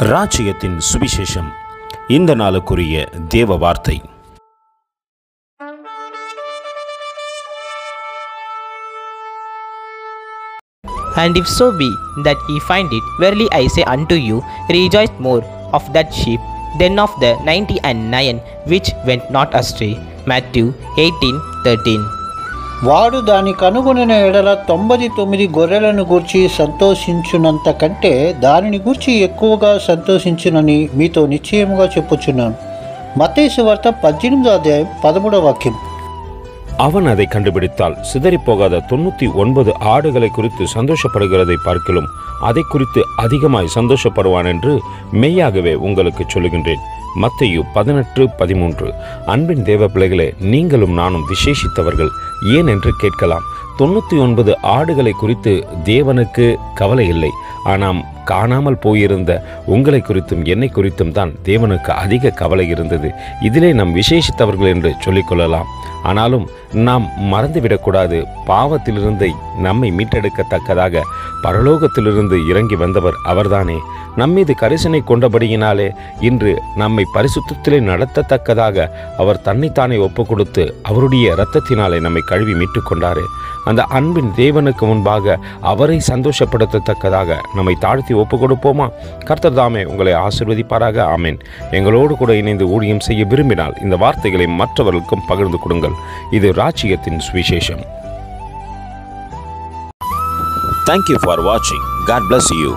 ராஜ்யத்தின் சுவிசேஷம். இந்த நாளுக்குரிய தேவ வார்த்தை. And if so be that ye find it, verily I say unto you, rejoice more of that sheep than of the 99 which went not astray. Matthew 18:13. వాడు దానికి అనుగుణిన ఎడల 99 గొర్రెలను గూర్చి సంతోషించునంత కంటే దానిని గూర్చి ఎక్కువగా సంతోషించునని మీతో నిశ్చయముగా చెప్పుచున్నాను. మత్తయి సువార్త 18వ అధ్యాయం 13వ వాక్యం. அவன் அதை கண்டுபிடித்தால் சிதறிப்போகாத 99 ஆடுகளை குறித்து சந்தோஷப்படுகிறதை பார்க்கிலும் அதை குறித்து அதிகமாய் சந்தோஷப்படுவான் என்று மெய்யாகவே உங்களுக்கு சொல்லுகின்றேன். மத்தேயு 18:13. அன்பின் தேவ பிள்ளைகளே, நீங்களும் நானும் விசேஷித்தவர்கள். ஏன் என்று கேட்கலாம். 99 ஆடுகளை குறித்து தேவனுக்கு கவலை இல்லை. ஆனால் காணாமல் போயிருந்த உங்களை குறித்தும் என்னை குறித்தும் தான் தேவனுக்கு அதிக கவலை இருந்தது. இதிலே நாம் விசேஷித்தவர்கள் என்று சொல்லிக்கொள்ளலாம். ஆனாலும் நாம் மறந்துவிடக்கூடாது, பாவத்திலிருந்து நம்மை மீட்டெடுக்கத்தக்கதாக பரலோகத்திலிருந்து இறங்கி வந்தவர் அவர்தானே. நம்மீது கரிசனை கொண்டபடியினாலே இன்று நம்மை பரிசுத்தத்திலே நடத்தத்தக்கதாக அவர் தன்னைத்தானே ஒப்பு கொடுத்து அவருடைய இரத்தத்தினாலே நம்மை கழுவி மீட்டு கொண்டாரே. அந்த அன்பின் தேவனுக்கு முன்பாக அவரை சந்தோஷப்படுத்தத்தக்கதாக நம்மை தாழ்த்தி ஒப்பு கொடுப்போமா? கர்த்தர் தாமே உங்களை ஆசீர்வதிப்பாராக. ஆமென். எங்களோடு கூட இணைந்து ஊழியம் செய்ய விரும்பினால் இந்த வார்த்தைகளை மற்றவர்களுக்கும் பகிர்ந்து கொடுங்கள். இது ராஜ்யத்தின் சுவிசேஷம். Thank you for watching. God bless you.